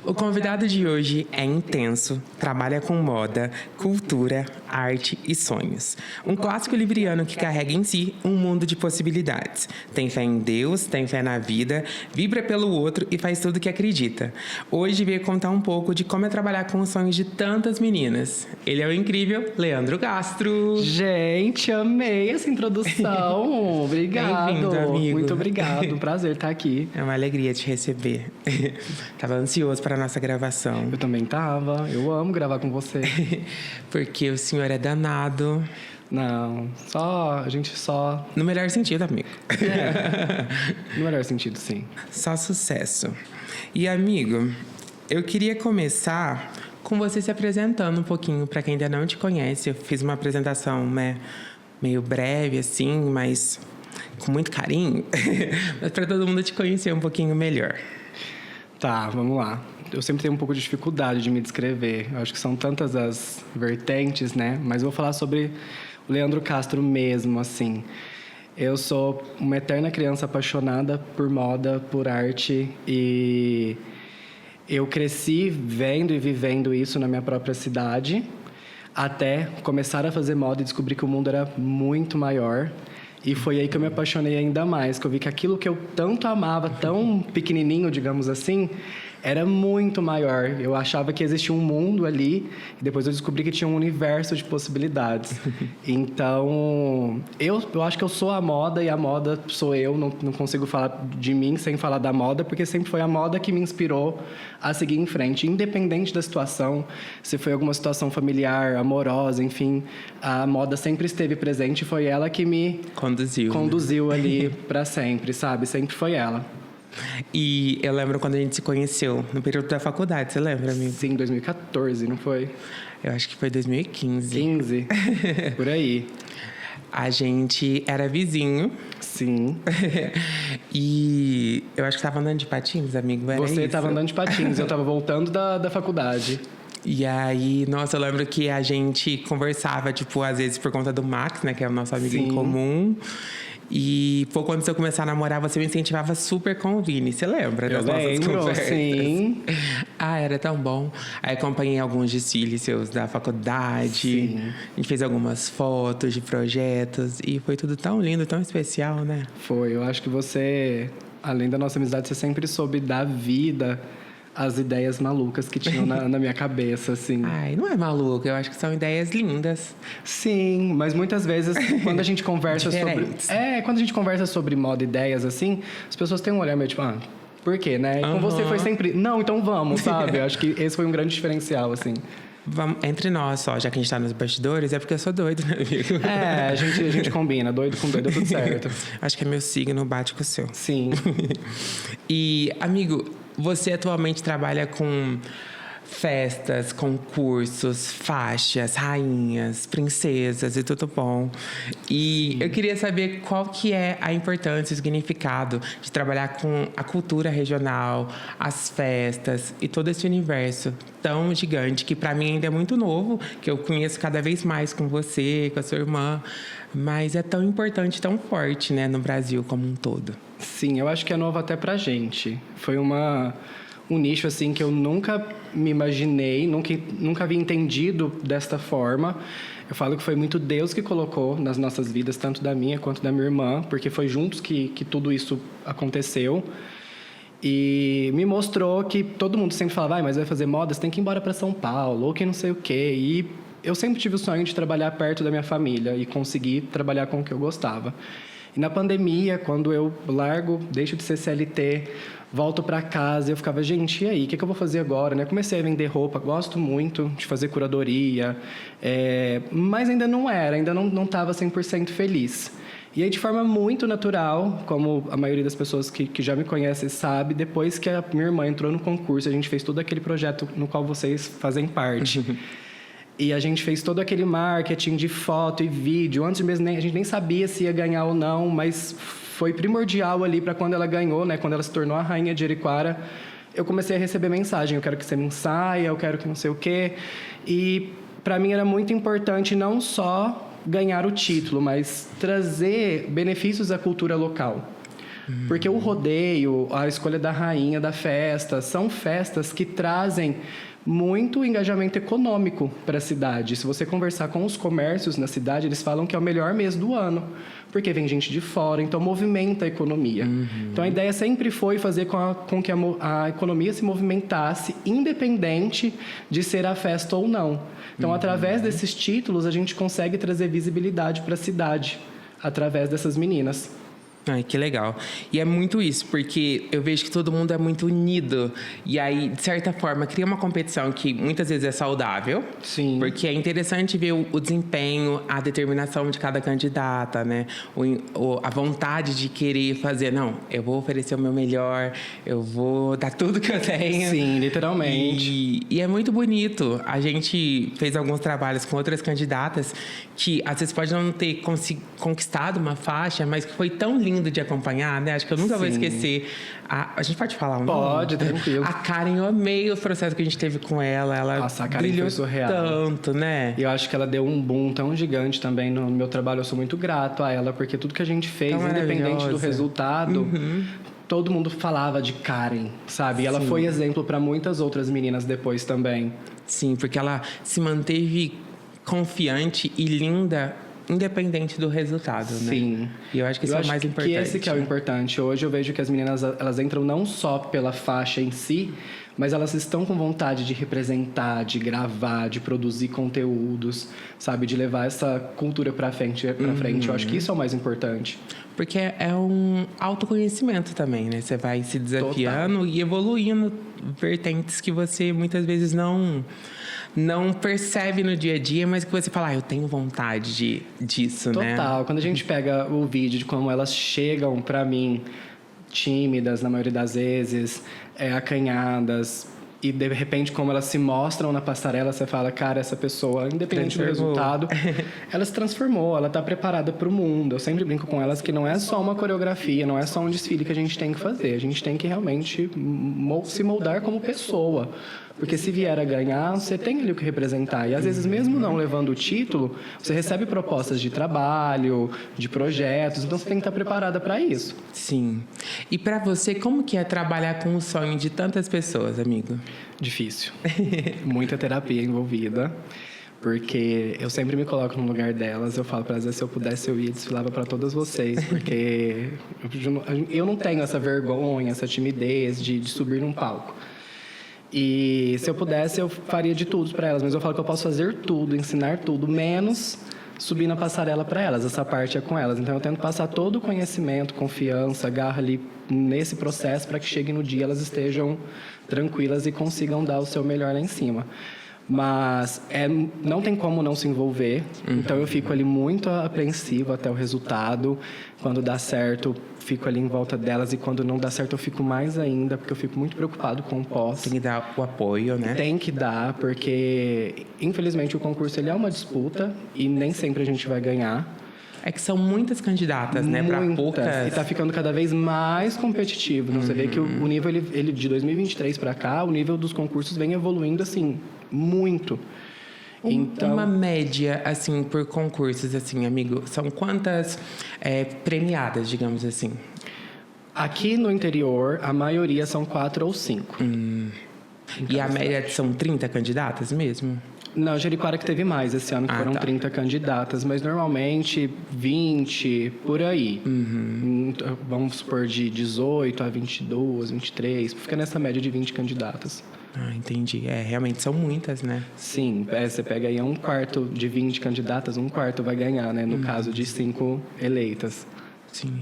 O convidado de hoje é intenso, trabalha com moda, cultura, arte e sonhos. Um clássico libriano que carrega em si um mundo de possibilidades. Tem fé em Deus, tem fé na vida, vibra pelo outro e faz tudo que acredita. Hoje veio contar um pouco de como é trabalhar com os sonhos de tantas meninas. Ele é o incrível Leandro Castro. Gente, amei essa introdução. Obrigado. Bem-vindo, amigo. Muito obrigado. Prazer estar aqui. É uma alegria te receber. Tava ansioso para a nossa gravação. Eu também tava. Eu amo gravar com você. Porque o senhor é danado. Não, a gente só... No melhor sentido, amigo. No melhor sentido, sim. Só sucesso. E, amigo, eu queria começar com você se apresentando um pouquinho para quem ainda não te conhece. Eu fiz uma apresentação, né, meio breve, assim, mas com muito carinho. Mas para todo mundo te conhecer um pouquinho melhor. Tá, vamos lá. Eu sempre tenho um pouco de dificuldade de me descrever. Eu acho que são tantas as vertentes, né? Mas eu vou falar sobre o Leandro Castro mesmo, assim. Eu sou uma eterna criança apaixonada por moda, por arte, e eu cresci vendo e vivendo isso na minha própria cidade, até começar a fazer moda e descobrir que o mundo era muito maior. E foi aí que eu me apaixonei ainda mais, que eu vi que aquilo que eu tanto amava, tão pequenininho, digamos assim, era muito maior. Eu achava que existia um mundo ali, e depois eu descobri que tinha um universo de possibilidades. Então, eu acho que eu sou a moda e a moda sou eu. Não consigo falar de mim sem falar da moda, porque sempre foi a moda que me inspirou a seguir em frente. Independente da situação, se foi alguma situação familiar, amorosa, enfim, a moda sempre esteve presente e foi ela que me conduziu ali para sempre, sabe? Sempre foi ela. E eu lembro quando a gente se conheceu, no período da faculdade, você lembra, amigo? Sim, 2014, não foi? Eu acho que foi 2015. 15, por aí. A gente era vizinho. Sim. E eu acho que tava andando de patins, amigo, era Você isso? tava andando de patins, eu tava voltando da faculdade. E aí, nossa, eu lembro que a gente conversava, tipo, às vezes por conta do Max, né, que é o nosso amigo em comum. E foi quando eu começar a namorar, você me incentivava super com o Vini. Você lembra das nossas conversas? Sim. Ah, era tão bom. Aí acompanhei alguns desfiles seus da faculdade. Sim. A gente fez algumas fotos de projetos. E foi tudo tão lindo, tão especial, né? Foi. Eu acho que você, além da nossa amizade, você sempre soube dar vida às ideias malucas que tinham na minha cabeça, assim. Ai, não é maluco. Eu acho que são ideias lindas. Sim, mas muitas vezes, quando a gente conversa Diferentes. quando a gente conversa sobre moda e ideias, assim, as pessoas têm um olhar meio tipo, por quê, né? E com você foi sempre, não, então vamos, sabe? Eu acho que esse foi um grande diferencial, assim. Vamos, entre nós só, já que a gente tá nos bastidores, é porque eu sou doido, né, amigo? A gente combina, doido com doido, é tudo certo. Acho que é meu signo bate com o seu. Sim. E, amigo, você atualmente trabalha com festas, concursos, faixas, rainhas, princesas e tudo bom. E eu queria saber qual que é a importância, o significado de trabalhar com a cultura regional, as festas e todo esse universo tão gigante que para mim ainda é muito novo, que eu conheço cada vez mais com você, com a sua irmã, mas é tão importante, tão forte, né, no Brasil como um todo. Sim, eu acho que é novo até pra gente. Foi um nicho, assim, que eu nunca me imaginei, nunca havia entendido desta forma. Eu falo que foi muito Deus que colocou nas nossas vidas, tanto da minha quanto da minha irmã, porque foi juntos que tudo isso aconteceu. E me mostrou que todo mundo sempre falava, mas vai fazer moda, você tem que ir embora para São Paulo, ou que não sei o quê. E eu sempre tive o sonho de trabalhar perto da minha família e conseguir trabalhar com o que eu gostava. E na pandemia, quando eu deixo de ser CLT, volto para casa, eu ficava, gente, e aí, o que eu vou fazer agora? Né? Comecei a vender roupa, gosto muito de fazer curadoria, mas ainda não estava 100% feliz. E aí, de forma muito natural, como a maioria das pessoas que já me conhecem sabe, depois que a minha irmã entrou no concurso, a gente fez todo aquele projeto no qual vocês fazem parte. E a gente fez todo aquele marketing de foto e vídeo. Antes mesmo, a gente nem sabia se ia ganhar ou não, mas foi primordial ali para quando ela ganhou, né? Quando ela se tornou a rainha de Jericoara, eu comecei a receber mensagem. Eu quero que você me ensaie, eu quero que não sei o quê. E para mim era muito importante não só ganhar o título, mas trazer benefícios à cultura local. Porque o rodeio, a escolha da rainha da festa, são festas que trazem muito engajamento econômico para a cidade. Se você conversar com os comércios na cidade, eles falam que é o melhor mês do ano, porque vem gente de fora, então movimenta a economia. Então a ideia sempre foi fazer com que a economia se movimentasse, independente de ser a festa ou não. Então, através desses títulos, a gente consegue trazer visibilidade para a cidade, através dessas meninas. Ai, que legal. E é muito isso, porque eu vejo que todo mundo é muito unido. E aí, de certa forma, cria uma competição que muitas vezes é saudável. Sim. Porque é interessante ver o desempenho, a determinação de cada candidata, né? A vontade de querer fazer. Não, eu vou oferecer o meu melhor, eu vou dar tudo que eu tenho. Sim, literalmente. E é muito bonito. A gente fez alguns trabalhos com outras candidatas que, às vezes, pode não ter conquistado uma faixa, mas que foi tão lindo de acompanhar, né? Acho que eu nunca vou esquecer. A gente pode falar um nome? Pode, tranquilo. A Karen, eu amei o processo que a gente teve com ela. Ela Nossa, a Karen brilhou foi surreal. tanto, né? E eu acho que ela deu um boom tão gigante também no meu trabalho. Eu sou muito grato a ela, porque tudo que a gente fez, Tão independente do resultado, todo mundo falava de Karen, sabe? E ela foi exemplo para muitas outras meninas depois também. Sim, porque ela se manteve confiante e linda, independente do resultado, né? Sim. E eu acho que isso é o mais importante. Que esse que é o importante. Hoje eu vejo que as meninas, elas entram não só pela faixa em si, mas elas estão com vontade de representar, de gravar, de produzir conteúdos, sabe? De levar essa cultura pra frente. Eu acho que isso é o mais importante. Porque é um autoconhecimento também, né? Você vai se desafiando e evoluindo vertentes que você muitas vezes não percebe no dia a dia, mas que você fala, eu tenho vontade disso, né? Total. Quando a gente pega o vídeo de como elas chegam pra mim, tímidas na maioria das vezes, acanhadas, e de repente como elas se mostram na passarela, você fala, cara, essa pessoa, independente do resultado, ela se transformou, ela tá preparada pro mundo. Eu sempre brinco com elas que não é só uma coreografia, não é só um desfile que a gente tem que fazer, a gente tem que realmente se moldar como pessoa. Porque se vier a ganhar, você tem ali o que representar. E às vezes, mesmo não levando o título, você recebe propostas de trabalho, de projetos. Então, você tem que estar preparada para isso. Sim. E para você, como que é trabalhar com o sonho de tantas pessoas, amigo? Difícil. Muita terapia envolvida. Porque eu sempre me coloco no lugar delas. Eu falo para elas, se eu pudesse, eu ia desfilava para todas vocês. Porque eu não tenho essa vergonha, essa timidez de subir num palco. E se eu pudesse, eu faria de tudo para elas. Mas eu falo que eu posso fazer tudo, ensinar tudo, menos subir na passarela para elas. Essa parte é com elas. Então, eu tento passar todo o conhecimento, confiança, garra ali nesse processo para que chegue no dia elas estejam tranquilas e consigam dar o seu melhor lá em cima. Mas não tem como não se envolver. Então, eu fico ali muito apreensivo até o resultado. Quando dá certo, fico ali em volta delas. E quando não dá certo, eu fico mais ainda, porque eu fico muito preocupado com o pós. Tem que dar o apoio, né? Tem que dar, porque, infelizmente, o concurso ele é uma disputa e nem sempre a gente vai ganhar. É que são muitas candidatas, né? Para poucas. E tá ficando cada vez mais competitivo. Então, você vê que o nível, ele de 2023 para cá, o nível dos concursos vem evoluindo, assim, muito. Então, uma média, assim, por concursos, assim, amigo, são quantas premiadas, digamos assim? Aqui no interior, a maioria são 4 ou 5. E a média são 30 candidatas mesmo? Não, Jericoara que teve mais esse ano, que foram 30 candidatas, mas normalmente 20, por aí. Vamos supor de 18 a 22, 23, fica nessa média de 20 candidatas. Ah, entendi. Realmente são muitas, né? Sim, você pega aí 1/4 de 20 candidatas, 1/4 vai ganhar, né? No caso de 5 eleitas. Sim,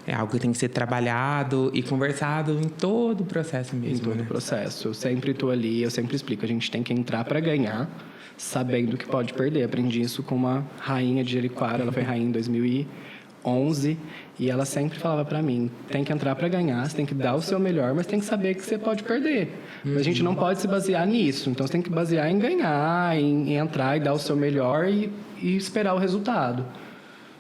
É algo que tem que ser trabalhado e conversado em todo o processo mesmo, Em todo o processo. Eu sempre estou ali, eu sempre explico. A gente tem que entrar para ganhar, sabendo que pode perder. Aprendi isso com uma rainha de Jericoara. Ela foi rainha em 2011 e ela sempre falava para mim, tem que entrar para ganhar, você tem que dar o seu melhor, mas tem que saber que você pode perder. Mas a gente não pode se basear nisso. Então, você tem que basear em ganhar, em entrar e dar o seu melhor e esperar o resultado.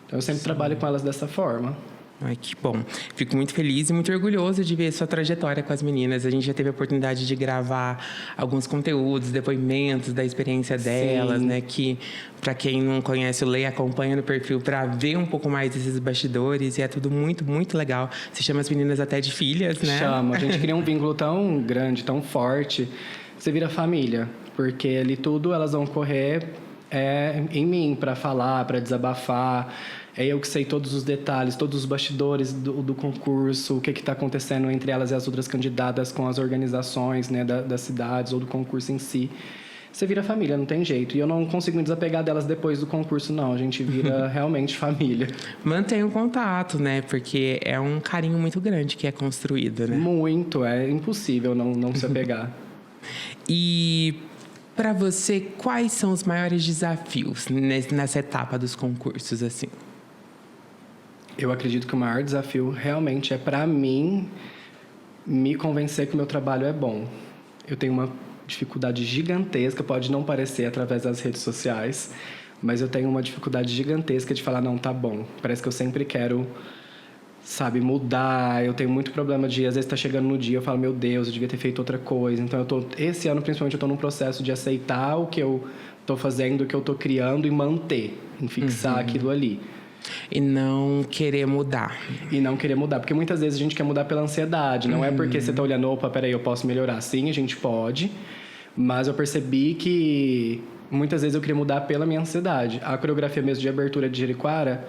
Então, eu sempre trabalho com elas dessa forma. Ai, que bom. Fico muito feliz e muito orgulhoso de ver sua trajetória com as meninas. A gente já teve a oportunidade de gravar alguns conteúdos, depoimentos da experiência delas, Sim. né? Que, para quem não conhece o Lei, acompanha no perfil para ver um pouco mais desses bastidores. E é tudo muito, muito legal. Você chama as meninas até de filhas, né? Chama. A gente cria um vínculo tão grande, tão forte. Você vira família. Porque ali tudo elas vão correr em mim para falar, para desabafar. É eu que sei todos os detalhes, todos os bastidores do concurso, o que está acontecendo entre elas e as outras candidatas com as organizações, né, das cidades ou do concurso em si. Você vira família, não tem jeito. E eu não consigo me desapegar delas depois do concurso, não. A gente vira realmente família. Mantenha o contato, né? Porque é um carinho muito grande que é construído, né? Muito. É impossível não se apegar. E para você, quais são os maiores desafios nessa etapa dos concursos, assim? Eu acredito que o maior desafio realmente é, para mim, me convencer que o meu trabalho é bom. Eu tenho uma dificuldade gigantesca, pode não parecer através das redes sociais, mas eu tenho uma dificuldade gigantesca de falar, não, tá bom. Parece que eu sempre quero, sabe, mudar. Eu tenho muito problema de, às vezes, tá chegando no dia, eu falo, meu Deus, eu devia ter feito outra coisa. Então, esse ano, principalmente, eu tô num processo de aceitar o que eu tô fazendo, o que eu tô criando e manter, em fixar aquilo ali. E não querer mudar. E não querer mudar. Porque muitas vezes a gente quer mudar pela ansiedade. Não é porque você tá olhando, opa, peraí, eu posso melhorar. Sim, a gente pode. Mas eu percebi que muitas vezes eu queria mudar pela minha ansiedade. A coreografia mesmo de abertura de Jericoara,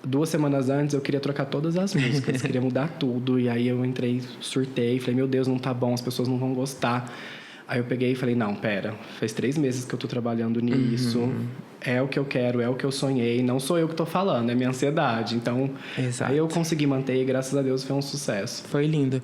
2 semanas antes eu queria trocar todas as músicas. Queria mudar tudo. E aí eu entrei, surtei. Falei, meu Deus, não tá bom, as pessoas não vão gostar. Aí eu peguei e falei, não, pera, faz 3 meses que eu tô trabalhando nisso, é o que eu quero, é o que eu sonhei, não sou eu que tô falando, é minha ansiedade. Então, Exato. aí eu consegui manter e graças a Deus foi um sucesso. Foi lindo.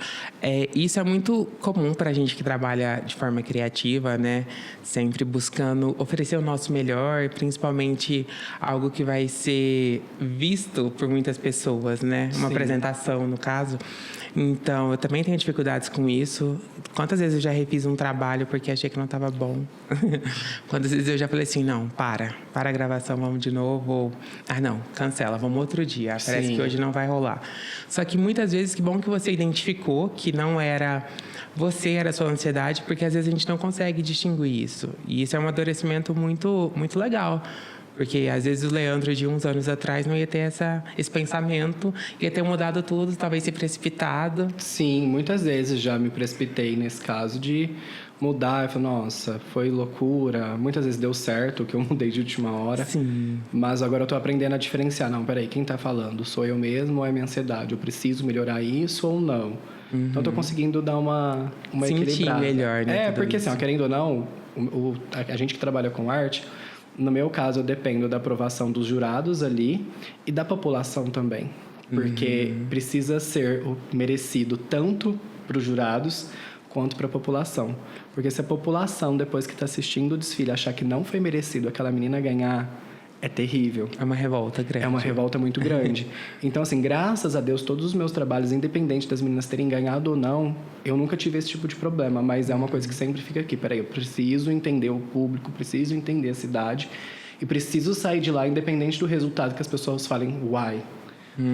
Isso é muito comum pra gente que trabalha de forma criativa, né? Sempre buscando oferecer o nosso melhor, principalmente algo que vai ser visto por muitas pessoas, né? Uma Sim. apresentação, no caso. Então, eu também tenho dificuldades com isso. Quantas vezes eu já refiz um trabalho porque achei que não estava bom? Quantas vezes eu já falei assim, não, para a gravação, vamos de novo. Ou, não, cancela, vamos outro dia. Parece Sim. que hoje não vai rolar. Só que muitas vezes, que bom que você identificou que não era você, era a sua ansiedade, porque às vezes a gente não consegue distinguir isso. E isso é um amadurecimento muito, muito legal. Porque às vezes o Leandro de uns anos atrás não ia ter esse pensamento, ia ter mudado tudo, talvez se precipitado. Sim, muitas vezes já me precipitei nesse caso de mudar. Eu falei, nossa, foi loucura. Muitas vezes deu certo, que eu mudei de última hora. Sim. Mas agora eu tô aprendendo a diferenciar. Não, peraí, quem tá falando? Sou eu mesmo ou é minha ansiedade? Eu preciso melhorar isso ou não? Então eu tô conseguindo dar uma Sentir equilibrada. melhor, né? Porque isso. assim, ó, querendo ou não, a gente que trabalha com arte, no meu caso, eu dependo da aprovação dos jurados ali e da população também. Porque precisa ser merecido tanto para os jurados quanto para a população. Porque se a população, depois que está assistindo o desfile, achar que não foi merecido aquela menina ganhar, é terrível. É uma revolta grande. É uma revolta muito grande. Então, assim, graças a Deus, todos os meus trabalhos, independente das meninas terem ganhado ou não, eu nunca tive esse tipo de problema. Mas é uma coisa que sempre fica aqui. Peraí, eu preciso entender o público, preciso entender a cidade. E preciso sair de lá, independente do resultado, que as pessoas falem, uai,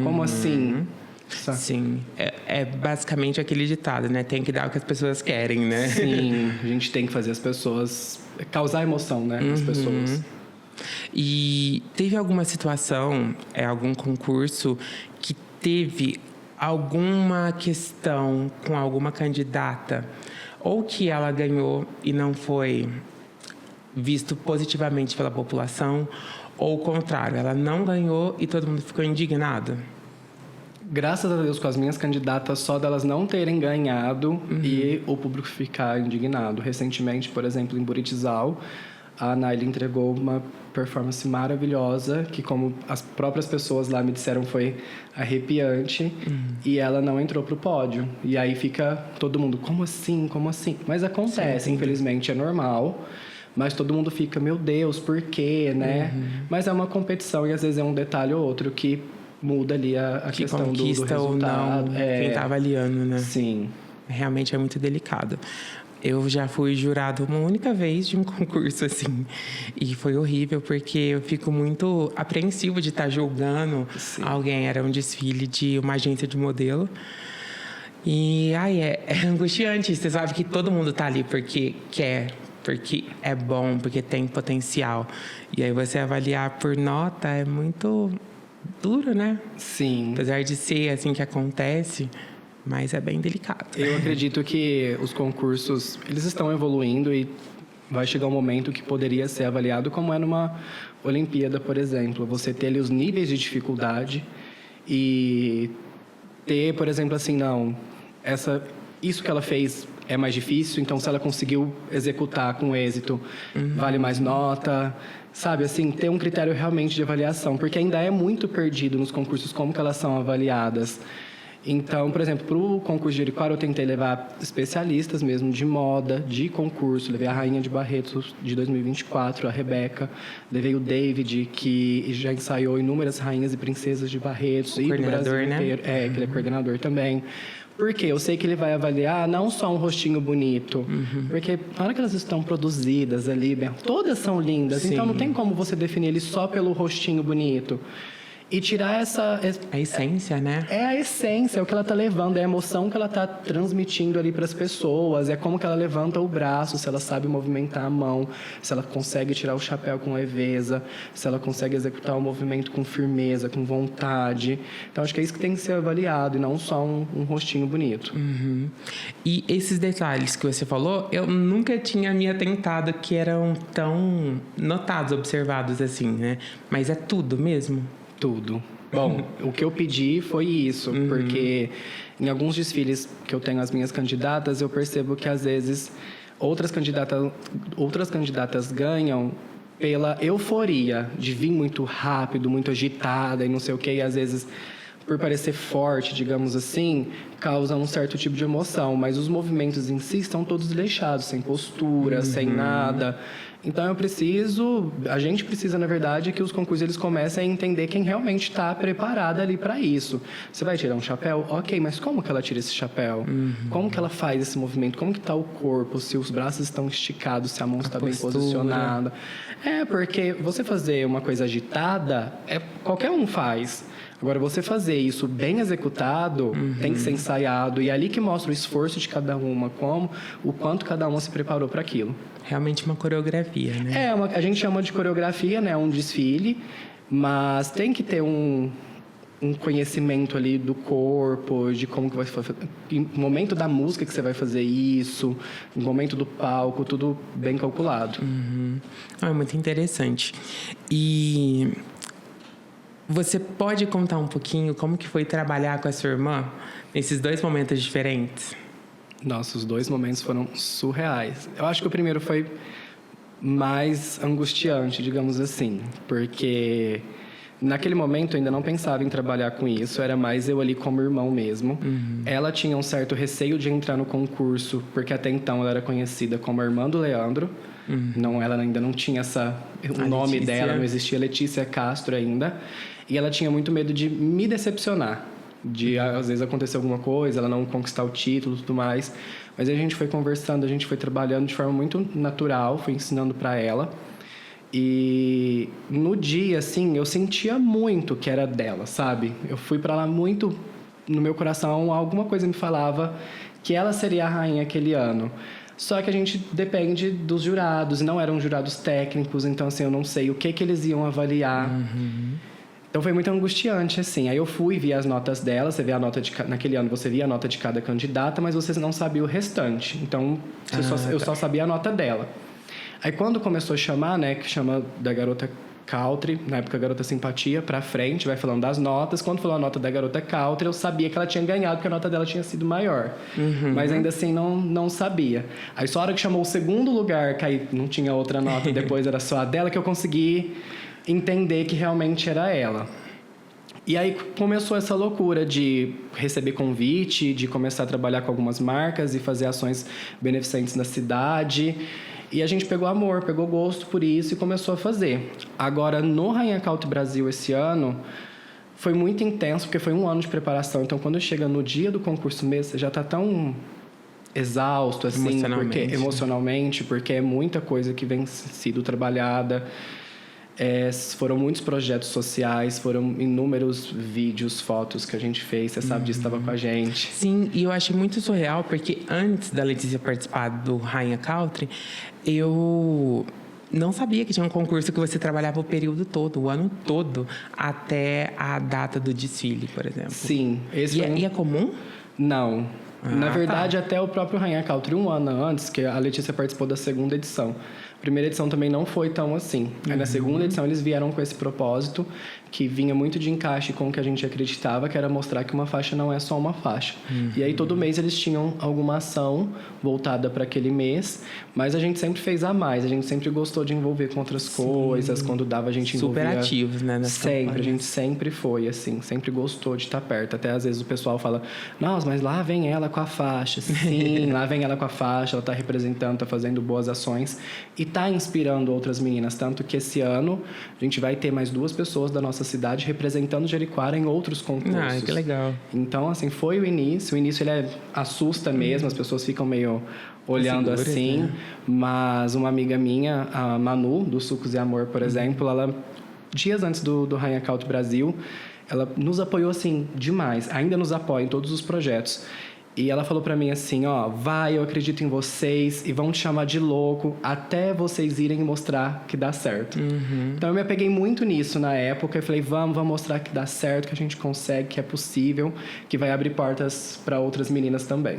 como assim? Sim, é basicamente aquele ditado, né? Tem que dar o que as pessoas querem, né? Sim, a gente tem que fazer as pessoas... causar emoção, né? Nas pessoas. E teve alguma situação, algum concurso que teve alguma questão com alguma candidata ou que ela ganhou e não foi visto positivamente pela população, ou o contrário, ela não ganhou e todo mundo ficou indignado? Graças a Deus, com as minhas candidatas, só delas não terem ganhado e o público ficar indignado. Recentemente, por exemplo, em Buritizal, a Naila entregou uma performance maravilhosa, que como as próprias pessoas lá me disseram, foi arrepiante, e ela não entrou pro pódio. E aí fica todo mundo, como assim, como assim? Mas acontece, sim, infelizmente, é normal. Mas todo mundo fica, meu Deus, por quê, né? Mas é uma competição e às vezes é um detalhe ou outro que muda ali a questão do resultado. Ou não, quem tá avaliando, né? Sim. Realmente é muito delicado. Eu já fui jurado uma única vez de um concurso, assim. E foi horrível, porque eu fico muito apreensivo de estar julgando alguém. Era um desfile de uma agência de modelo. E é angustiante. Você sabe que todo mundo tá ali porque quer, porque é bom, porque tem potencial. E aí você avaliar por nota é muito duro, né? Sim. Apesar de ser assim que acontece, mas é bem delicado. Eu acredito que os concursos, eles estão evoluindo e vai chegar um momento que poderia ser avaliado como é numa Olimpíada, por exemplo. Você ter ali os níveis de dificuldade e ter, por exemplo, assim, não, isso que ela fez é mais difícil, então se ela conseguiu executar com êxito, vale mais nota, sabe? Assim, ter um critério realmente de avaliação, porque ainda é muito perdido nos concursos como que elas são avaliadas. Então, por exemplo, para o concurso de Jericoara, eu tentei levar especialistas mesmo de moda, de concurso. Levei a Rainha de Barretos de 2024, a Rebeca. Levei o David, que já ensaiou inúmeras rainhas e princesas de Barretos. O coordenador, né? Que ele é coordenador também. Porque eu sei que ele vai avaliar não só um rostinho bonito, porque na hora que elas estão produzidas ali, todas são lindas. Sim. Então, não tem como você definir ele só pelo rostinho bonito. E tirar a essência, né? É a essência, é o que ela está levando, é a emoção que ela está transmitindo ali para as pessoas, é como que ela levanta o braço, se ela sabe movimentar a mão, se ela consegue tirar o chapéu com leveza, se ela consegue executar o movimento com firmeza, com vontade. Então, acho que é isso que tem que ser avaliado e não só um rostinho bonito. E esses detalhes que você falou, eu nunca tinha me atentado que eram tão notados, observados assim, né? Mas é tudo mesmo? Tudo. Bom, o que eu pedi foi isso, porque em alguns desfiles que eu tenho as minhas candidatas, eu percebo que às vezes outras candidatas ganham pela euforia de vir muito rápido, muito agitada e não sei o quê, e às vezes por parecer forte, digamos assim, causa um certo tipo de emoção, mas os movimentos em si estão todos deixados, sem postura, sem nada. Então a gente precisa, na verdade, que os concursos eles comecem a entender quem realmente está preparada ali para isso. Você vai tirar um chapéu? Ok, mas como que ela tira esse chapéu? Como que ela faz esse movimento? Como que está o corpo? Se os braços estão esticados, se a mão está bem posicionada? Porque você fazer uma coisa agitada, qualquer um faz. Agora, você fazer isso bem executado, tem que ser ensaiado. E é ali que mostra o esforço de cada uma, o quanto cada uma se preparou para aquilo. Realmente uma coreografia, né? A gente chama de coreografia, né? Um desfile, mas tem que ter um conhecimento ali do corpo, de como que vai fazer, no momento da música que você vai fazer isso, no momento do palco, tudo bem calculado. É muito interessante. E você pode contar um pouquinho como que foi trabalhar com a sua irmã nesses dois momentos diferentes? Nossa, os dois momentos foram surreais. Eu acho que o primeiro foi mais angustiante, digamos assim, porque naquele momento eu ainda não pensava em trabalhar com isso, era mais eu ali como irmão mesmo. Ela tinha um certo receio de entrar no concurso, porque até então ela era conhecida como a irmã do Leandro. Ela ainda não tinha o nome Letícia. dela, não existia Letícia Castro ainda. E ela tinha muito medo de me decepcionar. De às vezes acontecer alguma coisa, ela não conquistar o título e tudo mais. Mas aí a gente foi conversando, a gente foi trabalhando de forma muito natural, foi ensinando para ela. E no dia, assim, eu sentia muito que era dela, sabe? Eu fui para lá muito, no meu coração, alguma coisa me falava que ela seria a rainha aquele ano. Só que a gente depende dos jurados, não eram jurados técnicos, então assim, eu não sei o que eles iam avaliar. Então foi muito angustiante, assim. Aí eu fui ver as notas dela, você vê a nota naquele ano você via a nota de cada candidata, mas você não sabia o restante. Então eu só sabia a nota dela. Aí quando começou a chamar, né, que chama da garota Country, na época Garota Simpatia, pra frente, vai falando das notas. Quando falou a nota da garota Country, eu sabia que ela tinha ganhado, porque a nota dela tinha sido maior. Mas ainda assim não sabia. Aí só a hora que chamou o segundo lugar, que aí não tinha outra nota, depois era só a dela, que eu consegui entender que realmente era ela. E aí começou essa loucura de receber convite, de começar a trabalhar com algumas marcas e fazer ações beneficentes na cidade. E a gente pegou amor, pegou gosto por isso e começou a fazer. Agora, no Rainha Country Brasil esse ano, foi muito intenso, porque foi um ano de preparação. Então, quando chega no dia do concurso mesmo, você já está tão exausto, assim, emocionalmente, porque é muita coisa que vem sido trabalhada. Foram muitos projetos sociais, foram inúmeros vídeos, fotos que a gente fez. Você sabe disso, estava com a gente. Sim, e eu achei muito surreal, porque antes da Letícia participar do Rainha Country, eu não sabia que tinha um concurso que você trabalhava o período todo, o ano todo, até a data do desfile, por exemplo. Sim. E é comum? Não. Na verdade, até o próprio Rainha Country, um ano antes, que a Letícia participou da segunda edição. A primeira edição também não foi tão assim. Aí na segunda edição eles vieram com esse propósito, que vinha muito de encaixe com o que a gente acreditava, que era mostrar que uma faixa não é só uma faixa. E aí todo mês eles tinham alguma ação voltada para aquele mês, mas a gente sempre fez a mais, a gente sempre gostou de envolver com outras coisas, quando dava a gente envolvia... Super ativos, né? Sempre, a gente sempre foi assim, sempre gostou de estar perto. Até às vezes o pessoal fala, nossa, mas lá vem ela com a faixa. Sim, lá vem ela com a faixa, ela tá representando, tá fazendo boas ações e tá inspirando outras meninas. Tanto que esse ano a gente vai ter mais 2 pessoas da nossa cidade representando Jericoara em outros concursos. Ah, que legal. Então, assim, foi o início. O início, ele assusta mesmo, as pessoas ficam meio olhando assim. Né? Mas uma amiga minha, a Manu, do Sucos e Amor, por exemplo, ela, dias antes do Rainha Country Brasil, ela nos apoiou, assim, demais. Ainda nos apoia em todos os projetos. E ela falou pra mim assim, vai, eu acredito em vocês e vão te chamar de louco até vocês irem mostrar que dá certo. Então eu me apeguei muito nisso na época e falei, vamos mostrar que dá certo, que a gente consegue, que é possível, que vai abrir portas para outras meninas também.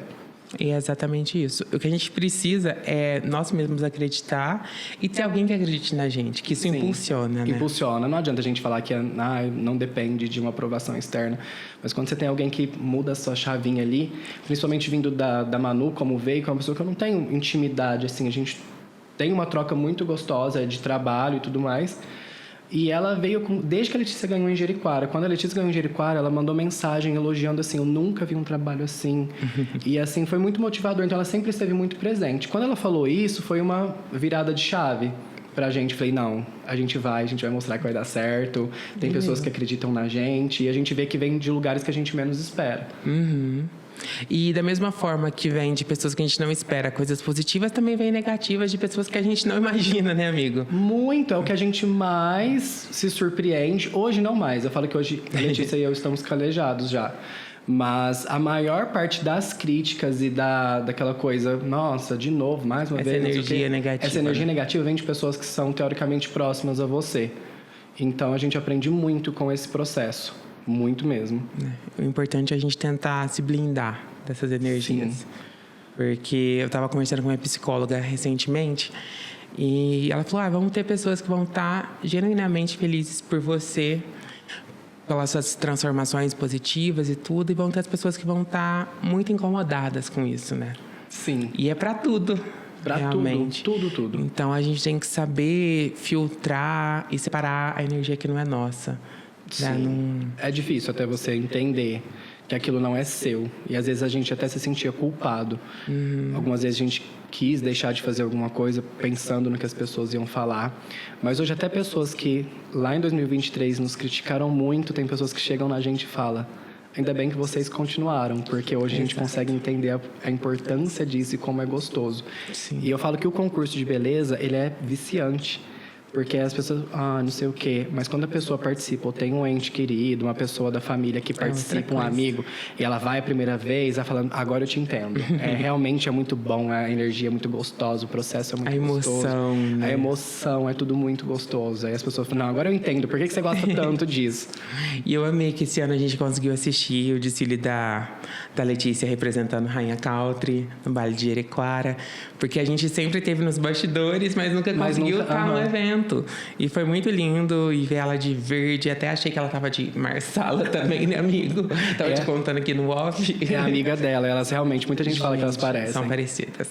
E é exatamente isso. O que a gente precisa é nós mesmos acreditar e ter alguém que acredite na gente, que isso impulsiona, né? Impulsiona. Não adianta a gente falar que não depende de uma aprovação externa. Mas quando você tem alguém que muda a sua chavinha ali, principalmente vindo da Manu, como veio, que é uma pessoa que eu não tenho intimidade, assim, a gente tem uma troca muito gostosa de trabalho e tudo mais. E ela veio desde que a Letícia ganhou em Jericoara. Quando a Letícia ganhou em Jericoara, ela mandou mensagem elogiando assim, eu nunca vi um trabalho assim. E assim, foi muito motivador. Então ela sempre esteve muito presente. Quando ela falou isso, foi uma virada de chave pra gente. Falei, não, a gente vai mostrar que vai dar certo. Tem pessoas que acreditam na gente. E a gente vê que vem de lugares que a gente menos espera. E da mesma forma que vem de pessoas que a gente não espera coisas positivas, também vem negativas de pessoas que a gente não imagina, né, amigo? Muito, é o que a gente mais se surpreende. Hoje não mais, eu falo que hoje a Letícia e eu estamos calejados já. Mas a maior parte das críticas e daquela coisa, nossa, de novo, mais uma vez... Essa energia negativa vem de pessoas que são teoricamente próximas a você. Então a gente aprende muito com esse processo. Muito mesmo. O importante é a gente tentar se blindar dessas energias. Sim. Porque eu estava conversando com minha psicóloga recentemente e ela falou, vamos ter pessoas que vão estar genuinamente felizes por você, pelas suas transformações positivas e tudo, e vão ter as pessoas que vão estar muito incomodadas com isso, né? Sim. E é para tudo. Pra realmente. Tudo. Então a gente tem que saber filtrar e separar a energia que não é nossa. É difícil até você entender que aquilo não é seu. E às vezes a gente até se sentia culpado. Algumas vezes a gente quis deixar de fazer alguma coisa pensando no que as pessoas iam falar. Mas hoje até pessoas que lá em 2023 nos criticaram muito, tem pessoas que chegam na gente e falam, ainda bem que vocês continuaram, porque hoje a gente consegue entender a importância disso e como é gostoso. Sim. E eu falo que o concurso de beleza, ele é viciante. Porque as pessoas, não sei o quê. Mas quando a pessoa participa, ou tem um ente querido, uma pessoa da família que participa, um amigo, e ela vai a primeira vez, ela fala, agora eu te entendo. Realmente é muito bom, a energia é muito gostosa, o processo é muito gostoso. Né? A emoção é tudo muito gostoso. Aí as pessoas falam, não, agora eu entendo, por que você gosta tanto disso? E eu amei que esse ano a gente conseguiu assistir o desfile da Letícia representando Rainha Country, no baile de Jericoara. Porque a gente sempre teve nos bastidores, mas nunca conseguiu estar no evento. E foi muito lindo e ver ela de verde. Até achei que ela tava de Marsala também, né, amigo? Tava te contando aqui no off. É a amiga dela. Elas realmente, muita gente fala que elas parecem. São parecidas.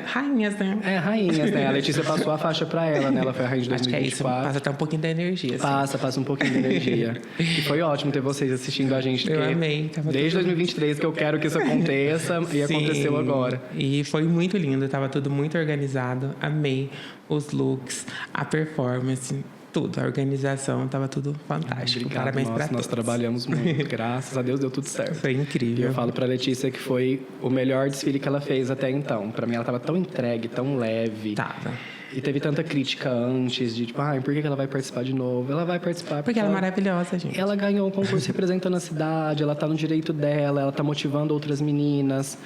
Rainhas, né? Rainhas, né? A Letícia passou a faixa pra ela, né? Ela foi a rainha de 2024. Acho que é isso. Passa até um pouquinho da energia. Assim. Passa um pouquinho da energia. E foi ótimo ter vocês assistindo a gente. Eu amei. Desde 2023 que eu quero que isso aconteça e aconteceu agora. E foi muito lindo. Tava tudo muito organizado. Amei os looks, a performance. tudo. A organização tava tudo fantástico. Obrigado, Parabéns para todos. Nós trabalhamos muito, graças a Deus deu tudo certo. Foi incrível. Eu falo pra Letícia que foi o melhor desfile que ela fez até então. Pra mim, ela tava tão entregue, tão leve. Tava. E teve tanta crítica antes, de tipo, por que ela vai participar de novo? Ela vai participar Porque ela é maravilhosa, gente. Ela ganhou um concurso representando a cidade, ela tá no direito dela, ela tá motivando outras meninas.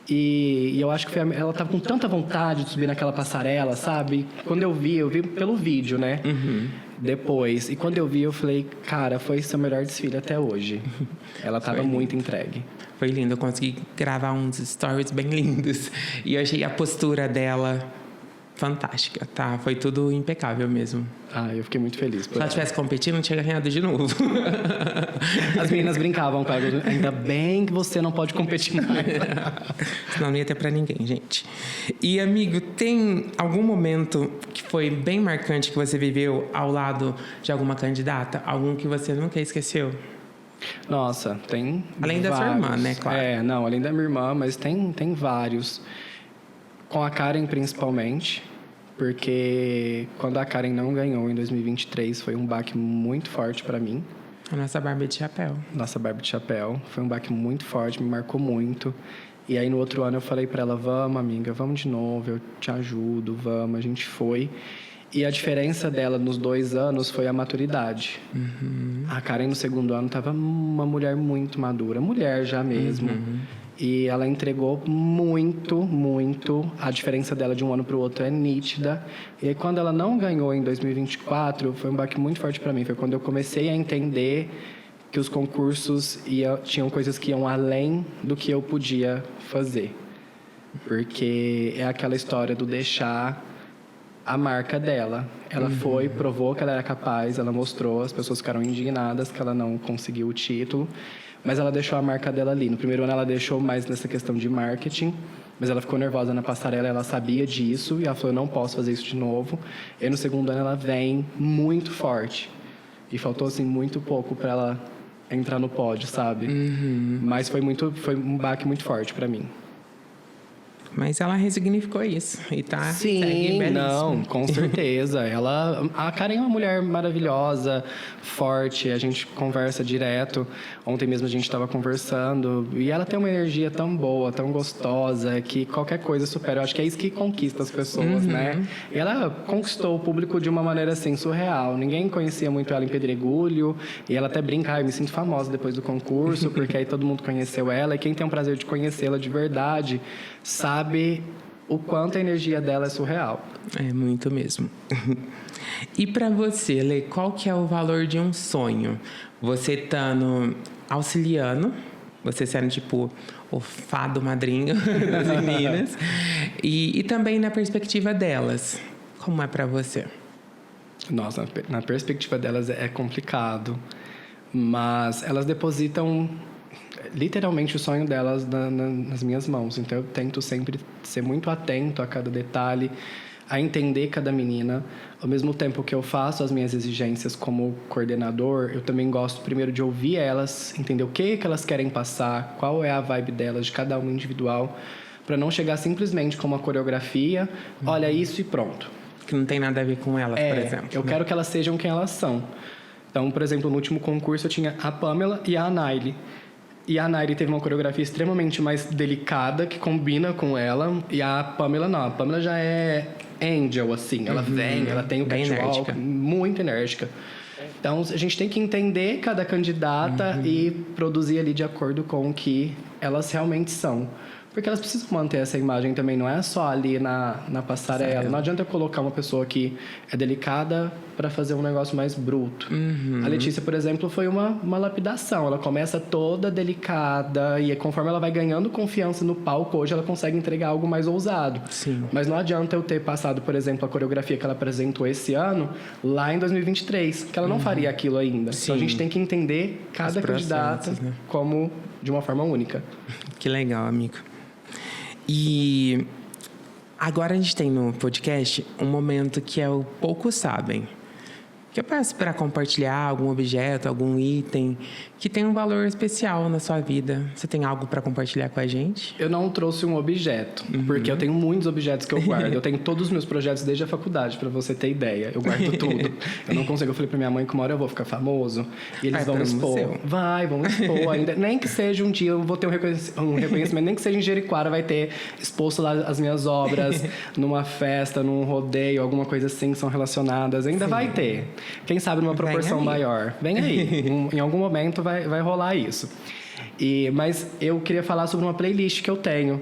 E eu acho que ela tava com tanta vontade de subir naquela passarela, sabe? Quando eu vi pelo vídeo, né? Depois. E quando eu vi, eu falei, cara, foi seu melhor desfile até hoje. Ela tava muito entregue. Foi lindo, eu consegui gravar uns stories bem lindos. E eu achei a postura dela fantástica, tá? Foi tudo impecável mesmo. Eu fiquei muito feliz. Se ela tivesse competindo, não tinha ganhado de novo. As meninas brincavam com ela. Ainda bem que você não pode competir mais. Senão não ia ter pra ninguém, gente. E, amigo, tem algum momento que foi bem marcante que você viveu ao lado de alguma candidata? Algum que você nunca esqueceu? Nossa, tem além vários. Da sua irmã, né? Claro. Além da minha irmã, mas tem vários. Com a Karen, principalmente, porque quando a Karen não ganhou em 2023, foi um baque muito forte para mim. A nossa Barbie de chapéu. Nossa Barbie de chapéu. Foi um baque muito forte, me marcou muito. E aí, no outro ano, eu falei para ela, vamos, amiga, vamos de novo, eu te ajudo, vamos. A gente foi. E a diferença dela nos 2 anos foi a maturidade. A Karen, no segundo ano, estava uma mulher muito madura. Mulher já mesmo. E ela entregou muito, muito. A diferença dela de um ano para o outro é nítida. E aí, quando ela não ganhou em 2024, foi um baque muito forte para mim. Foi quando eu comecei a entender que os concursos tinham coisas que iam além do que eu podia fazer. Porque é aquela história do deixar a marca dela. Ela foi, provou que ela era capaz, ela mostrou, as pessoas ficaram indignadas que ela não conseguiu o título. Mas ela deixou a marca dela ali. No primeiro ano ela deixou mais nessa questão de marketing, mas ela ficou nervosa na passarela, ela sabia disso e ela falou, eu não posso fazer isso de novo. E no segundo ano ela vem muito forte. E faltou assim muito pouco para ela entrar no pódio, sabe? Mas foi um baque muito forte para mim. Mas ela resignificou isso e tá Sim, não, com certeza. A Karen é uma mulher maravilhosa, forte, a gente conversa direto. Ontem mesmo a gente estava conversando e ela tem uma energia tão boa, tão gostosa, que qualquer coisa supera. Eu acho que é isso que conquista as pessoas, né? E ela conquistou o público de uma maneira assim, surreal. Ninguém conhecia muito ela em Pedregulho e ela até brinca, eu me sinto famosa depois do concurso, porque aí todo mundo conheceu ela e quem tem o prazer de conhecê-la de verdade sabe o quanto a energia dela é surreal. É muito mesmo. E para você, Lê, qual que é o valor de um sonho? Você estando auxiliando, você sendo tipo o fado madrinho das meninas, e também na perspectiva delas. Como é para você? Nossa, na perspectiva delas é complicado, mas elas depositam literalmente o sonho delas nas minhas mãos. Então eu tento sempre ser muito atento a cada detalhe, a entender cada menina. Ao mesmo tempo que eu faço as minhas exigências como coordenador, eu também gosto primeiro de ouvir elas, entender o que elas querem passar, qual é a vibe delas, de cada uma individual, para não chegar simplesmente com uma coreografia, olha isso e pronto. Que não tem nada a ver com elas, por exemplo. Eu quero que elas sejam quem elas são. Então, por exemplo, no último concurso eu tinha a Pamela e a Anaile. E a Nairi teve uma coreografia extremamente mais delicada, que combina com ela. E a Pamela não. A Pamela já é angel, assim. Ela vem, ela tem o catwalk, muito enérgica. Então, a gente tem que entender cada candidata e produzir ali de acordo com o que elas realmente são. Porque elas precisam manter essa imagem também, não é só ali na passarela. Sério? Não adianta eu colocar uma pessoa que é delicada para fazer um negócio mais bruto. A Letícia, por exemplo, foi uma lapidação. Ela começa toda delicada e conforme ela vai ganhando confiança no palco, hoje ela consegue entregar algo mais ousado. Sim. Mas não adianta eu ter passado, por exemplo, a coreografia que ela apresentou esse ano, lá em 2023, que ela não faria aquilo ainda. Sim. Então a gente tem que entender cada candidata, né, como de uma forma única. Que legal, amigo. E agora a gente tem no podcast um momento que é o Poucos Sabem. Que eu peço para compartilhar algum objeto, algum item que tem um valor especial na sua vida. Você tem algo para compartilhar com a gente? Eu não trouxe um objeto, porque eu tenho muitos objetos que eu guardo. Eu tenho todos os meus projetos desde a faculdade, para você ter ideia. Eu guardo tudo. Eu não consigo. Eu falei pra minha mãe que uma hora eu vou ficar famoso e eles vão expor. Vão expor ainda. Nem que seja um dia eu vou ter um reconhecimento, nem que seja em Jericoara, vai ter exposto lá as minhas obras numa festa, num rodeio, alguma coisa assim que são relacionadas. Ainda vai ter. Quem sabe numa proporção maior. Vem aí. Em algum momento vai rolar isso. Mas eu queria falar sobre uma playlist que eu tenho,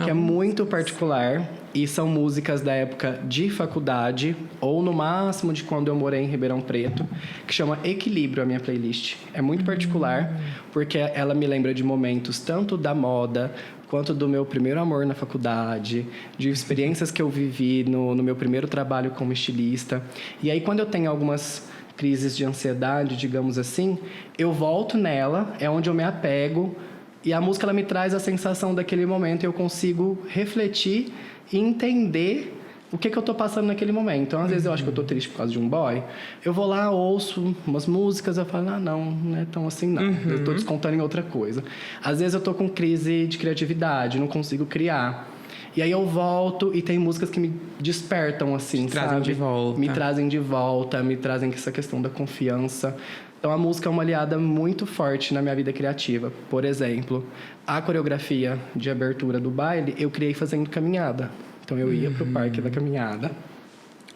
que é muito particular. E são músicas da época de faculdade, ou no máximo de quando eu morei em Ribeirão Preto, que chama Equilíbrio, a minha playlist. É muito particular, porque ela me lembra de momentos tanto da moda, quanto do meu primeiro amor na faculdade, de experiências que eu vivi no meu primeiro trabalho como estilista. E aí, quando eu tenho algumas crises de ansiedade, digamos assim, eu volto nela, é onde eu me apego, e a música ela me traz a sensação daquele momento e eu consigo refletir e entender o que eu tô passando naquele momento. Então, às vezes eu acho que eu tô triste por causa de um boy, eu vou lá, ouço umas músicas, eu falo, não é tão assim não, eu tô descontando em outra coisa. Às vezes eu tô com crise de criatividade, não consigo criar. E aí eu volto e tem músicas que me despertam, assim, trazem de volta. Me trazem de volta, me trazem essa questão da confiança. Então a música é uma aliada muito forte na minha vida criativa. Por exemplo, a coreografia de abertura do baile eu criei fazendo caminhada. Então eu ia pro Parque da Caminhada,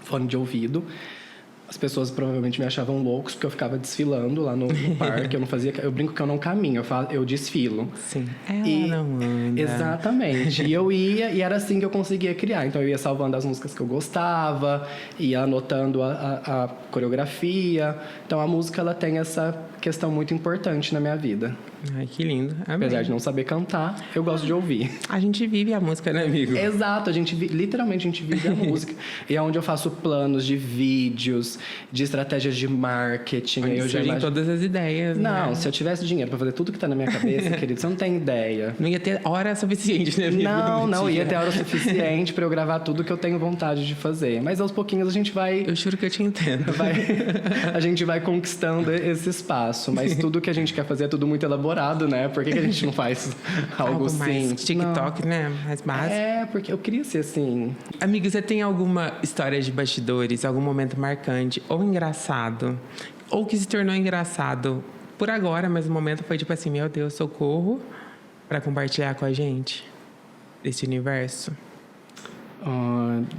fone de ouvido. As pessoas provavelmente me achavam loucos porque eu ficava desfilando lá no parque. Eu brinco que eu não caminho, eu desfilo. Sim. Ela não anda. Exatamente. E eu ia, e era assim que eu conseguia criar. Então eu ia salvando as músicas que eu gostava, ia anotando a coreografia. Então a música ela tem essa questão muito importante na minha vida. Ai, que lindo. Amém. Apesar de não saber cantar, eu gosto de ouvir. A gente vive a música, né, amigo? Exato, literalmente a gente vive a música. E é onde eu faço planos de vídeos, de estratégias de marketing. Onde eu já surgem todas as ideias, Não, né? Se eu tivesse dinheiro pra fazer tudo que tá na minha cabeça, querido, você não tem ideia. Não ia ter hora suficiente, né, amigo? Não, ia ter hora suficiente pra eu gravar tudo que eu tenho vontade de fazer. Mas aos pouquinhos a gente vai... Eu juro que eu te entendo. A gente vai conquistando esse espaço. Mas tudo que a gente quer fazer é tudo muito elaborado, né? Por que a gente não faz algo assim? Mais TikTok, não. Né? Mais básico. Porque eu queria ser assim. Amigo, você tem alguma história de bastidores, algum momento marcante ou engraçado? Ou que se tornou engraçado por agora, mas o momento foi tipo assim, meu Deus, socorro, pra compartilhar com a gente desse universo?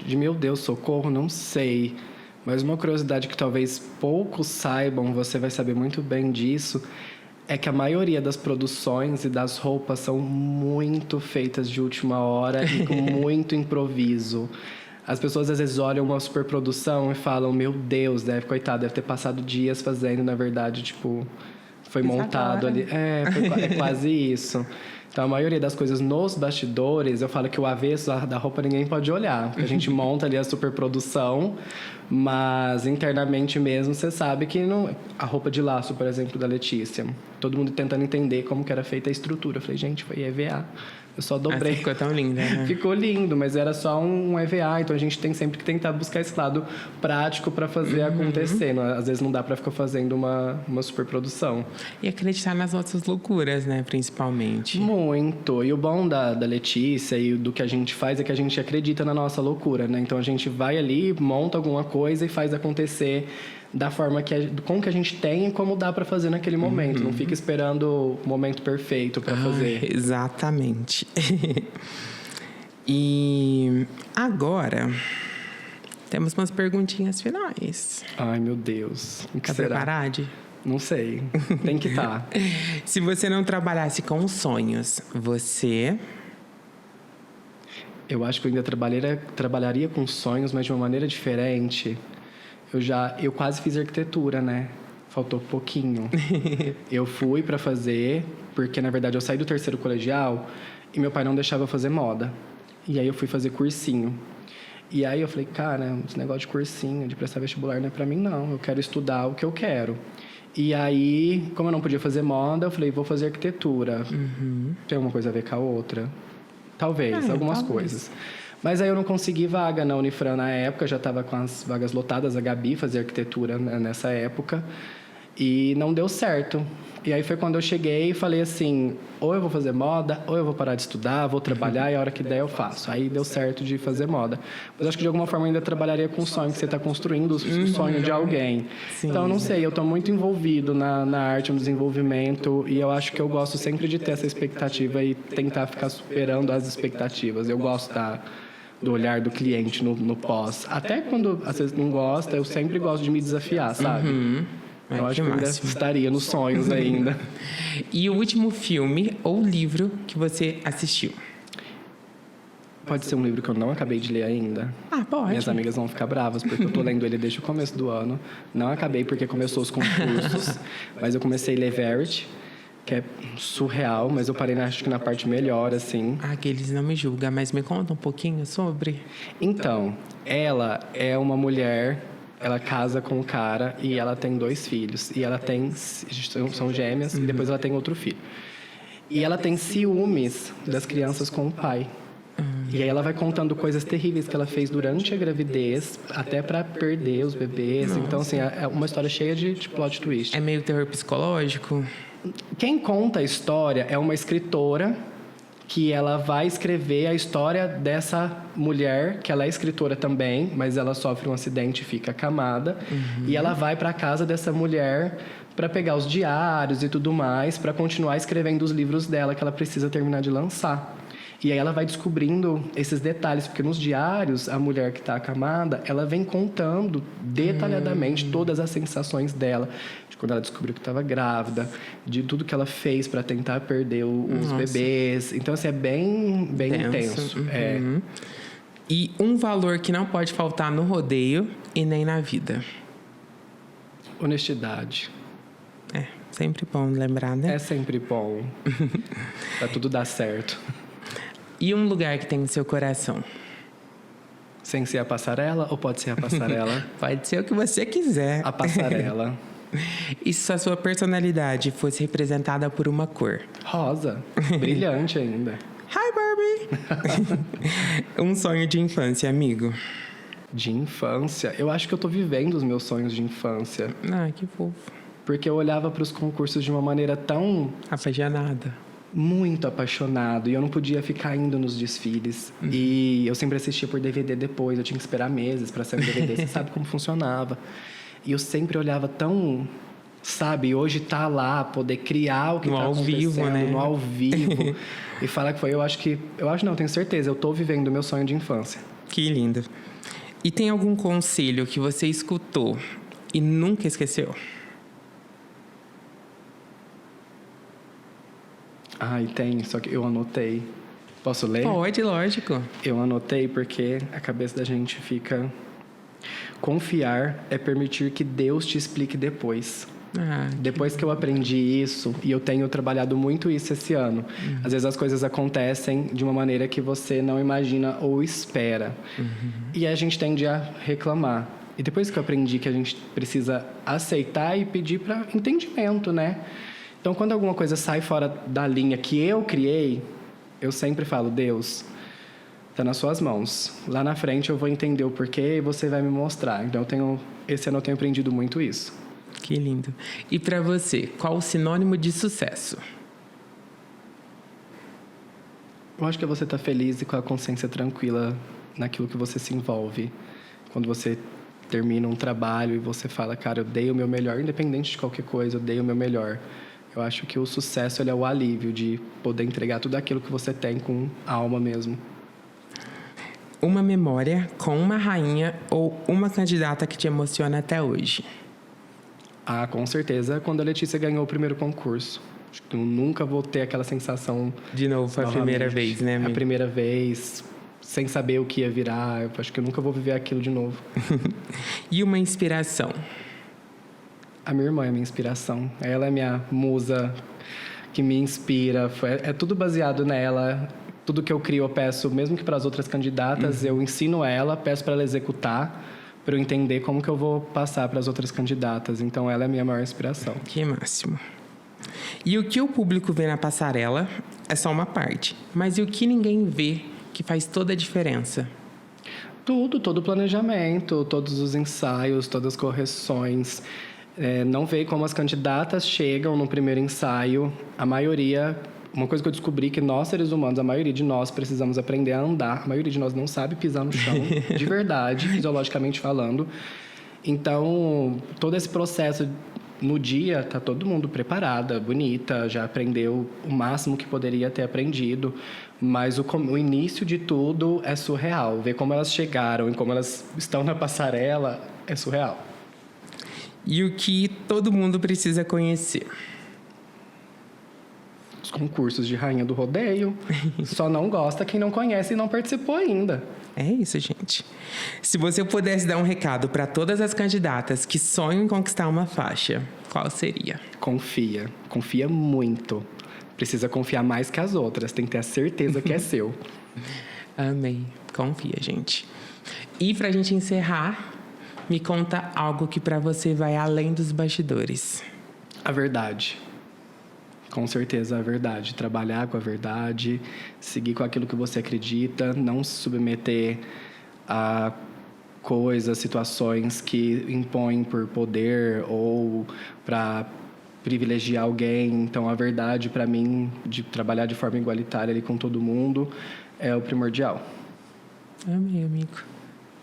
De meu Deus, socorro, não sei. Mas uma curiosidade que talvez poucos saibam, você vai saber muito bem disso, é que a maioria das produções e das roupas são muito feitas de última hora e com muito improviso. As pessoas às vezes olham uma superprodução e falam, meu Deus, coitado, deve ter passado dias fazendo, na verdade, tipo, foi montado ali. É quase isso. Então, a maioria das coisas nos bastidores, eu falo que o avesso da roupa ninguém pode olhar. Porque a gente monta ali a superprodução, mas internamente mesmo você sabe que não... A roupa de laço, por exemplo, da Letícia. Todo mundo tentando entender como que era feita a estrutura. Eu falei, gente, foi EVA. Eu só dobrei. Ficou tão linda, né? Ficou lindo, mas era só um EVA. Então, a gente tem sempre que tentar buscar esse lado prático para fazer acontecer. Às vezes não dá para ficar fazendo uma superprodução. E acreditar nas nossas loucuras, né? Principalmente. Muito. E o bom da Letícia e do que a gente faz é que a gente acredita na nossa loucura, né? Então, a gente vai ali, monta alguma coisa e faz acontecer da forma com que a gente tem e como dá para fazer naquele momento. Não fica esperando o momento perfeito para fazer. Exatamente. E agora temos umas perguntinhas finais. Ai, meu Deus. O que Tá será? preparado? Não sei. Tem que estar. Se você não trabalhasse com sonhos, você... Eu acho que eu ainda trabalharia com sonhos, mas de uma maneira diferente. Eu quase fiz arquitetura, né? Faltou pouquinho. Eu fui para fazer, porque na verdade eu saí do terceiro colegial e meu pai não deixava eu fazer moda. E aí eu fui fazer cursinho. E aí eu falei, cara, esse negócio de cursinho, de prestar vestibular não é para mim não. Eu quero estudar o que eu quero. E aí, como eu não podia fazer moda, eu falei, vou fazer arquitetura. Tem alguma coisa a ver com a outra? Talvez, algumas coisas. Mas aí eu não consegui vaga na Unifran na época, já estava com as vagas lotadas, a Gabi fazia arquitetura nessa época. E não deu certo. E aí foi quando eu cheguei e falei assim, ou eu vou fazer moda, ou eu vou parar de estudar, vou trabalhar e a hora que der eu faço. Aí deu certo de fazer moda. Mas acho que de alguma forma eu ainda trabalharia com o sonho, que você está construindo o sonho de alguém. Sim. Então, eu não sei, eu estou muito envolvido na arte, no desenvolvimento, e eu acho que eu gosto sempre de ter essa expectativa e tentar ficar superando as expectativas. Eu gosto do olhar do cliente no pós. Até quando às vezes não gosta, eu sempre gosto de me desafiar, sabe? Eu acho que eu ainda estaria nos sonhos ainda. E o último filme ou livro que você assistiu? Pode ser um livro que eu não acabei de ler ainda. Ah, pode. Minhas amigas vão ficar bravas, porque eu tô lendo ele desde o começo do ano. Não acabei porque começou os concursos, mas eu comecei a ler Verity, que é surreal, mas eu parei, acho que na parte melhor, assim. Ah, que eles não me julgam, mas me conta um pouquinho sobre. Então, ela é uma mulher... Ela casa com um cara e ela tem 2 filhos. E ela tem... São gêmeas e depois ela tem outro filho. E ela tem ciúmes das crianças com o pai. E aí ela vai contando coisas terríveis que ela fez durante a gravidez, até para perder os bebês. Nossa. Então, assim, é uma história cheia de plot twist. É meio terror psicológico? Quem conta a história é uma escritora que ela vai escrever a história dessa mulher, que ela é escritora também, mas ela sofre um acidente e fica acamada. E ela vai para a casa dessa mulher para pegar os diários e tudo mais, para continuar escrevendo os livros dela que ela precisa terminar de lançar. E aí ela vai descobrindo esses detalhes, porque nos diários, a mulher que está acamada, ela vem contando detalhadamente todas as sensações dela, de quando ela descobriu que estava grávida, de tudo que ela fez para tentar perder os bebês. Então, assim, é bem intenso. É. E um valor que não pode faltar no rodeio e nem na vida? Honestidade. É, sempre bom lembrar, né? É sempre bom. Pra tudo dar certo. E um lugar que tem no seu coração? Sem ser a passarela ou pode ser a passarela? Pode ser o que você quiser. A passarela. E se a sua personalidade fosse representada por uma cor? Rosa. Brilhante ainda. Hi, Barbie! Um sonho de infância, amigo? De infância? Eu acho que eu tô vivendo os meus sonhos de infância. Ah, que fofo. Porque eu olhava para os concursos de uma maneira tão... apaixonada. Muito apaixonado. E eu não podia ficar indo nos desfiles. E eu sempre assistia por DVD depois. Eu tinha que esperar meses para sair o DVD. Você sabe como funcionava. E eu sempre olhava tão... Sabe, hoje tá lá, poder criar o que tá acontecendo. Vivo, né? No ao vivo. E falar que foi... Eu acho, não, tenho certeza. Eu tô vivendo o meu sonho de infância. Que lindo. E tem algum conselho que você escutou e nunca esqueceu? Ai, tem, só que eu anotei. Posso ler? Pode, lógico. Eu anotei porque a cabeça da gente fica... Confiar é permitir que Deus te explique depois. Depois que eu aprendi isso, e eu tenho trabalhado muito isso esse ano, às vezes as coisas acontecem de uma maneira que você não imagina ou espera. E a gente tende a reclamar. E depois que eu aprendi que a gente precisa aceitar e pedir para entendimento, né? Então, quando alguma coisa sai fora da linha que eu criei, eu sempre falo, Deus, está nas suas mãos. Lá na frente eu vou entender o porquê e você vai me mostrar. Então, esse ano eu tenho aprendido muito isso. Que lindo. E para você, qual o sinônimo de sucesso? Eu acho que é você estar feliz e com a consciência tranquila naquilo que você se envolve. Quando você termina um trabalho e você fala, cara, eu dei o meu melhor, independente de qualquer coisa, eu dei o meu melhor. Eu acho que o sucesso ele é o alívio de poder entregar tudo aquilo que você tem com a alma mesmo. Uma memória com uma rainha ou uma candidata que te emociona até hoje? Ah, com certeza, quando a Letícia ganhou o primeiro concurso. Acho que eu nunca vou ter aquela sensação... De novo, foi novamente. A primeira vez, né, amigo? A primeira vez, sem saber o que ia virar. Eu acho que eu nunca vou viver aquilo de novo. E uma inspiração? A minha irmã é minha inspiração. Ela é minha musa que me inspira. É tudo baseado nela. Tudo que eu crio eu peço, mesmo que para as outras candidatas, eu ensino ela, peço para ela executar, para eu entender como que eu vou passar para as outras candidatas. Então, ela é a minha maior inspiração. Que máximo. E o que o público vê na passarela é só uma parte. Mas e o que ninguém vê que faz toda a diferença? Todo o planejamento, todos os ensaios, todas as correções. não ver como as candidatas chegam no primeiro ensaio. A maioria... Uma coisa que eu descobri que nós, seres humanos, a maioria de nós precisamos aprender a andar. A maioria de nós não sabe pisar no chão, de verdade, fisiologicamente falando. Então, todo esse processo no dia, tá todo mundo preparada, bonita, já aprendeu o máximo que poderia ter aprendido. Mas o início de tudo é surreal. Ver como elas chegaram e como elas estão na passarela é surreal. E o que todo mundo precisa conhecer? Os concursos de rainha do rodeio. Só não gosta quem não conhece e não participou ainda. É isso, gente. Se você pudesse dar um recado para todas as candidatas que sonham em conquistar uma faixa, qual seria? Confia. Confia muito. Precisa confiar mais que as outras. Tem que ter a certeza que é seu. Amei. Confia, gente. E pra gente encerrar, me conta algo que pra você vai além dos bastidores. A verdade. Com certeza, a verdade. Trabalhar com a verdade, seguir com aquilo que você acredita, não se submeter a coisas, situações que impõem por poder ou para privilegiar alguém. Então, a verdade, para mim, de trabalhar de forma igualitária ali com todo mundo, é o primordial. Amei, amigo.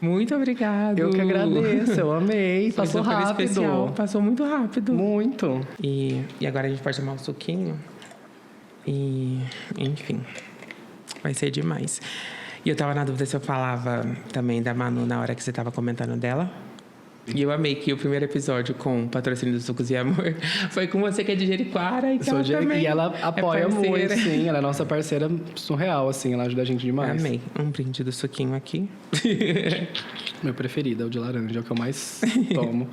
Muito obrigado. Eu que agradeço, eu amei. Passou rápido. Especial. Passou muito rápido. Muito. E agora a gente pode tomar um suquinho. E, enfim, vai ser demais. E eu tava na dúvida se eu falava também da Manu na hora que você tava comentando dela. E eu amei que o primeiro episódio com o patrocínio do Sucos e Amor foi com você, que é de Jericoara. E, e ela apoia muito, sim. Ela é nossa parceira surreal, assim. Ela ajuda a gente demais. Amei. Um brinde do suquinho aqui. Meu preferido é o de laranja, é o que eu mais tomo.